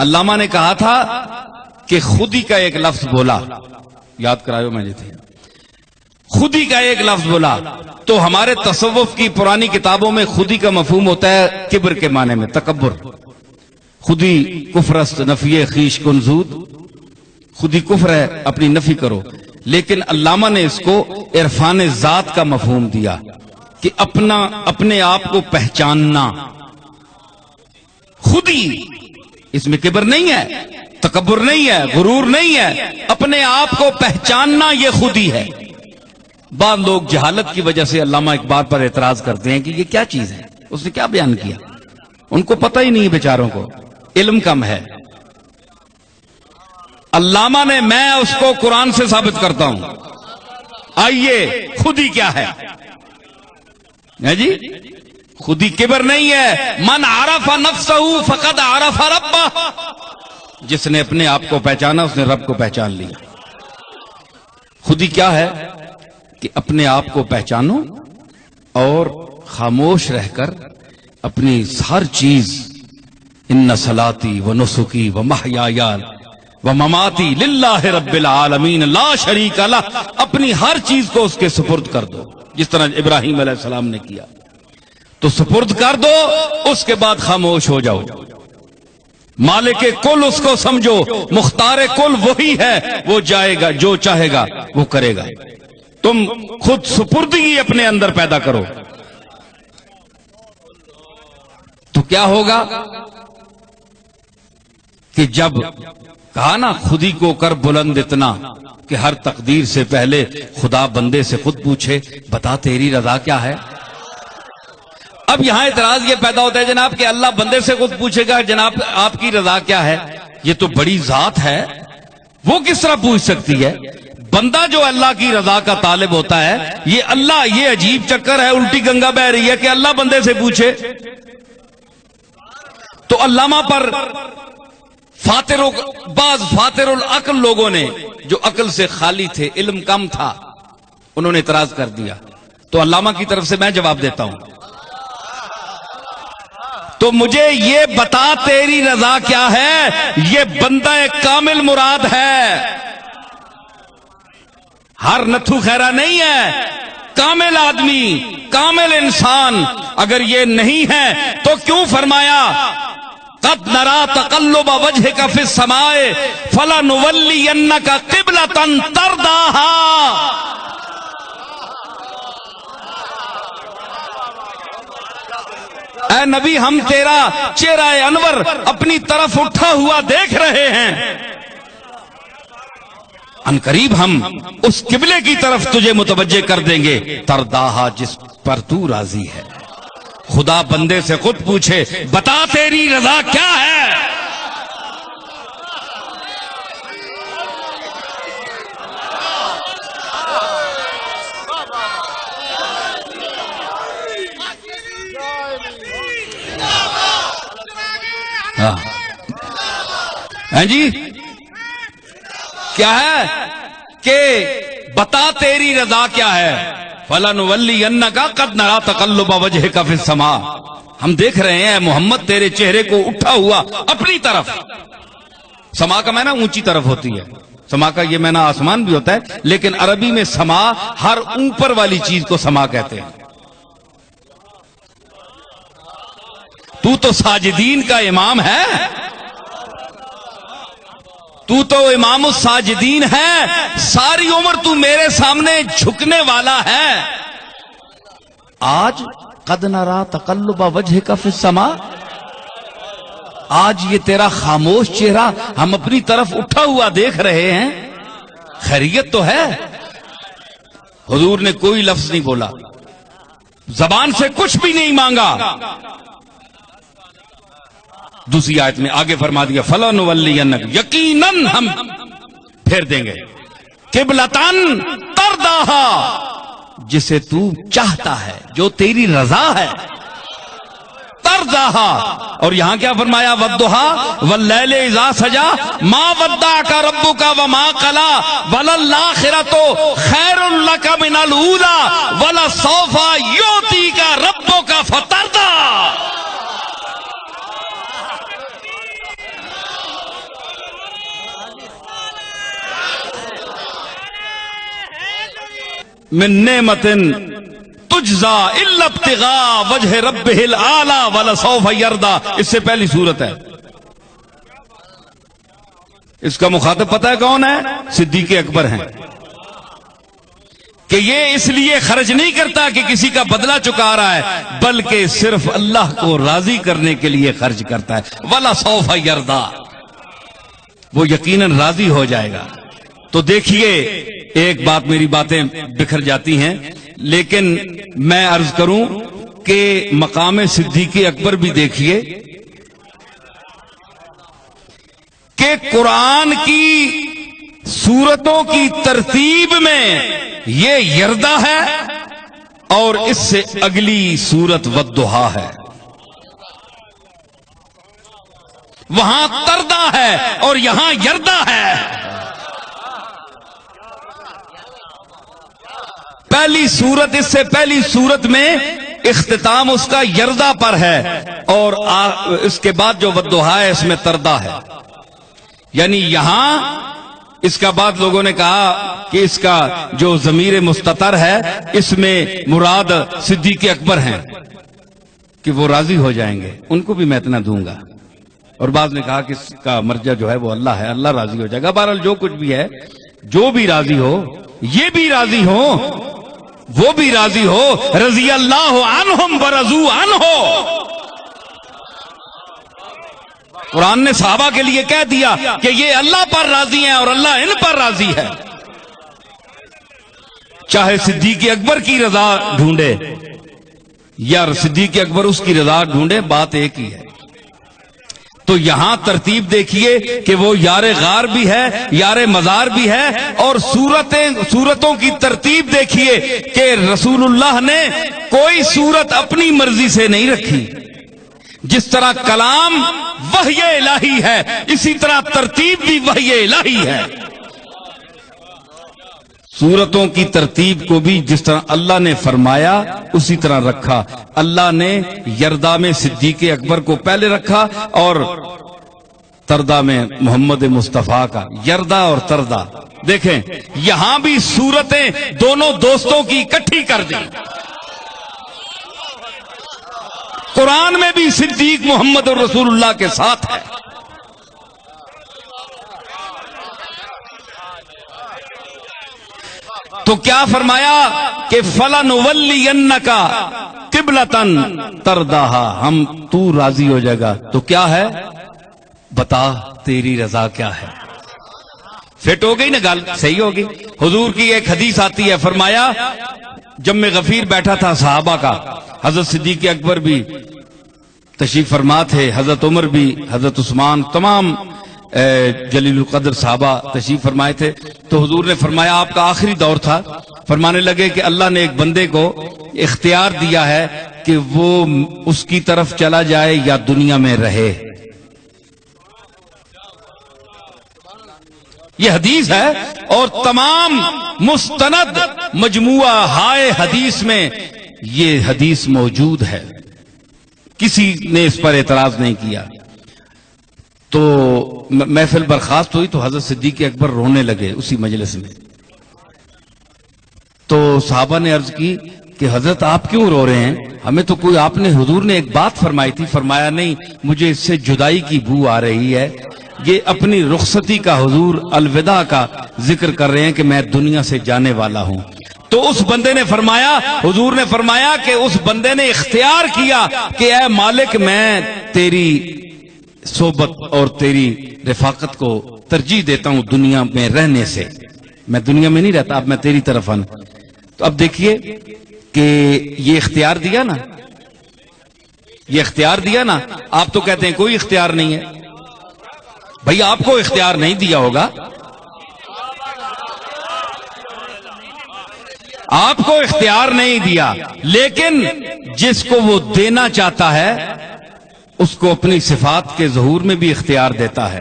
علامہ نے کہا تھا کہ خودی کا ایک لفظ بولا، یاد کرائیو میں تھے، خودی کا ایک لفظ بولا تو ہمارے تصوف کی پرانی کتابوں میں خودی کا مفہوم ہوتا ہے کبر کے معنی میں، تکبر. خودی کفرست نفی خیش کنزود، خودی کفر ہے، اپنی نفی کرو. لیکن علامہ نے اس کو عرفان ذات کا مفہوم دیا کہ اپنے آپ کو پہچاننا. خودی اس میں کبر نہیں ہے، تکبر نہیں ہے، غرور نہیں ہے، اپنے آپ کو پہچاننا یہ خودی ہے. بعض لوگ جہالت کی وجہ سے علامہ اقبال پر اعتراض کرتے ہیں کہ یہ کیا چیز ہے، اس نے کیا بیان کیا. ان کو پتہ ہی نہیں بیچاروں کو، علم کم ہے. علامہ نے، میں اس کو قرآن سے ثابت کرتا ہوں. آئیے، خودی کیا ہے جی؟ خودی کبر نہیں ہے. من عرف نفسہ فقد عرف ربہ، جس نے اپنے آپ کو پہچانا اس نے رب کو پہچان لیا. خودی کیا ہے کہ اپنے آپ کو پہچانو اور خاموش رہ کر اپنی ہر چیز، ان صلاتی و نسکی و محیای و مماتی للہ رب العالمین لا شریک لہ، اپنی ہر چیز کو اس کے سپرد کر دو، جس طرح ابراہیم علیہ السلام نے کیا. تو سپرد کر دو، اس کے بعد خاموش ہو جاؤ. مالک کل اس کو سمجھو، مختار کل وہی ہے، وہ جائے گا، جو چاہے گا وہ کرے گا. تم خود سپردگی اپنے اندر پیدا کرو تو کیا ہوگا کہ جب کہا نا خودی کو کر بلند اتنا کہ ہر تقدیر سے پہلے خدا بندے سے خود پوچھے بتا تیری رضا کیا ہے. اب یہاں اعتراض یہ پیدا ہوتا ہے جناب کہ اللہ بندے سے خود پوچھے گا جناب آپ کی رضا کیا ہے، یہ تو بڑی ذات ہے، وہ کس طرح پوچھ سکتی ہے؟ بندہ جو اللہ کی رضا کا طالب ہوتا ہے، یہ اللہ، یہ عجیب چکر ہے، الٹی گنگا بہ رہی ہے کہ اللہ بندے سے پوچھے. تو علامہ پر بعض فاتر العقل لوگوں نے جو عقل سے خالی تھے، علم کم تھا، انہوں نے اعتراض کر دیا. تو علامہ کی طرف سے میں جواب دیتا ہوں. تو مجھے یہ بتا تیری رضا کیا ہے، یہ بندہ کامل مراد ہے، ہر نتھو خیرہ نہیں ہے، کامل آدمی، کامل انسان. اگر یہ نہیں ہے تو کیوں فرمایا قد نرا تقلب وجهك في السماء فلنولينك قبلة ترضاها. اے نبی، ہم تیرا چہرہ انور اپنی طرف اٹھا ہوا دیکھ رہے ہیں، ان قریب ہم اس قبلے کی طرف تجھے متوجہ کر دیں گے، ترداہا، جس پر تو راضی ہے. خدا بندے سے خود پوچھے بتا تیری رضا کیا ہے. ہاں جی، کیا ہے کہ بتا تیری رضا کیا ہے. فَلَنُوَلِّيَنَّكَ قَدْ نَرَا تَقَلُّبَ وَجْهِكَ فِي السَّمَاءِ، ہم دیکھ رہے ہیں محمد تیرے چہرے کو اٹھا ہوا اپنی طرف. سما کا معنی اونچی طرف ہوتی ہے، سما کا یہ معنی آسمان بھی ہوتا ہے، لیکن عربی میں سما ہر اوپر والی چیز کو سما کہتے ہیں. تو ساجدین کا امام ہے، تو امام الساجدین ہے، ساری عمر تو میرے سامنے جھکنے والا ہے. آج قد نرا تقلب وجهك فی السماء، آج یہ تیرا خاموش چہرہ ہم اپنی طرف اٹھا ہوا دیکھ رہے ہیں، خیریت تو ہے. حضور نے کوئی لفظ نہیں بولا، زبان سے کچھ بھی نہیں مانگا. دوسری آیت میں آگے فرما دیا فَلَنُوَلِّيَنَّكَ، یقیناً ہم پھیر دیں گے، قبلتاً ترضاہا، جسے تو چاہتا ہے، جو تیری رضا ہے، ترضاہا. اور یہاں کیا فرمایا وَالضُّحَىٰ وَاللَّيْلِ إِذَا سَجَىٰ مَا وَدَّعَكَ رَبُّكَ وَمَا قَلَىٰ وَلَلْآخِرَةُ خَيْرٌ لَكَ مِنَ الْأُولَىٰ وَلَسَوْفَ يُعْطِيكَ رَبُّكَ فَتَرْضَىٰ. من نعمتن تجزا الا ابتغاء وجہ ربہ الاعلی ولسوف یرضی، اس سے پہلی صورت ہے۔ اس کا مخاطب پتہ ہے کون ہے؟ صدیق اکبر ہیں، کہ یہ اس لیے خرچ نہیں کرتا کہ کسی کا بدلہ چکا رہا ہے، بلکہ صرف اللہ کو راضی کرنے کے لیے خرچ کرتا ہے۔ وَلَسَوْفَ يَرْضَىٰ، وہ یقیناً راضی ہو جائے گا۔ تو دیکھیے، ایک بات، میری باتیں بکھر جاتی ہیں، لیکن میں عرض کروں کہ مقام صدیق اکبر بھی دیکھیے کہ قرآن کی سورتوں کی ترتیب میں یہ یردا ہے اور اس سے اگلی سورت والضحیٰ ہے، وہاں تردا ہے اور یہاں یردا ہے۔ پہلی سورت، اس سے پہلی سورت میں اختتام اس کا یردا پر ہے، اور اس کے بعد جو والضحیٰ ہے اس میں تردا ہے۔ یعنی یہاں اس کا بعد لوگوں نے کہا کہ اس کا جو ضمیر مستتر ہے اس میں مراد صدیق اکبر ہیں کہ وہ راضی ہو جائیں گے، ان کو بھی میں اتنا دوں گا، اور بعض نے کہا کہ اس کا مرجع جو ہے وہ اللہ ہے، اللہ راضی ہو جائے گا۔ بہرحال جو کچھ بھی ہے، جو بھی راضی ہو، یہ بھی راضی ہو، وہ بھی راضی ہو، رضی اللہ عنہم ورضوا عنہ۔ قرآن نے صحابہ کے لیے کہہ دیا کہ یہ اللہ پر راضی ہیں اور اللہ ان پر راضی ہے۔ چاہے صدیق اکبر کی رضا ڈھونڈے یا صدیق اکبر اس کی رضا ڈھونڈے، بات ایک ہی ہے۔ تو یہاں ترتیب دیکھیے کہ وہ یار غار بھی ہے، یار مزار بھی ہے، اور سورتوں کی ترتیب دیکھیے کہ رسول اللہ نے کوئی سورت اپنی مرضی سے نہیں رکھی۔ جس طرح کلام وحی الہی ہے، اسی طرح ترتیب بھی وحی الہی ہے۔ سورتوں کی ترتیب کو بھی جس طرح اللہ نے فرمایا اسی طرح رکھا۔ اللہ نے یردا میں صدیق اکبر کو پہلے رکھا اور تردا میں محمد مصطفیٰ کا۔ یردا اور تردا دیکھیں، یہاں بھی سورتیں دونوں دوستوں کی اکٹھی کر دی۔ قرآن میں بھی صدیق محمد رسول اللہ کے ساتھ ہے۔ تو کیا فرمایا کہ فَلَنُوَلِّيَنَّكَ قِبْلَةً تَرْضَاهَا، ہم تو راضی ہو جائے گا۔ تو کیا ہے؟ بتا تیری رضا کیا ہے؟ فٹ ہو گئی نا گل، صحیح ہوگی۔ حضور کی ایک حدیث آتی ہے، فرمایا جب غفیر بیٹھا تھا صحابہ کا، حضرت صدیق اکبر بھی تشریف فرما تھے، حضرت عمر بھی، حضرت عثمان، تمام جلیل القدر صحابہ تشریف فرمائے تھے۔ تو حضور نے فرمایا، آپ کا آخری دور تھا، فرمانے لگے کہ اللہ نے ایک بندے کو اختیار دیا ہے کہ وہ اس کی طرف چلا جائے یا دنیا میں رہے۔ یہ حدیث ہے، اور تمام مستند مجموعہ ہائے حدیث میں یہ حدیث موجود ہے، کسی نے اس پر اعتراض نہیں کیا۔ تو محفل برخاست ہوئی تو حضرت صدیق اکبر رونے لگے اسی مجلس میں۔ تو صحابہ نے عرض کی کہ حضرت آپ کیوں رو رہے ہیں؟ ہمیں تو کوئی، آپ نے، حضور نے ایک بات فرمائی تھی۔ فرمایا نہیں، مجھے اس سے جدائی کی بو آ رہی ہے۔ یہ اپنی رخصتی کا، حضور الوداع کا ذکر کر رہے ہیں کہ میں دنیا سے جانے والا ہوں۔ تو اس بندے نے فرمایا، حضور نے فرمایا کہ اس بندے نے اختیار کیا کہ اے مالک، میں تیری صحبت اور تیری رفاقت کو ترجیح دیتا ہوں دنیا میں رہنے سے، میں دنیا میں نہیں رہتا، اب میں تیری طرف آنا۔ تو اب دیکھیے کہ یہ اختیار دیا نا، یہ اختیار دیا نا۔ آپ تو کہتے ہیں کوئی اختیار نہیں ہے، بھئی آپ کو اختیار نہیں دیا ہوگا، آپ کو اختیار نہیں دیا، لیکن جس کو وہ دینا چاہتا ہے اس کو اپنی صفات کے ظہور میں بھی اختیار دیتا ہے۔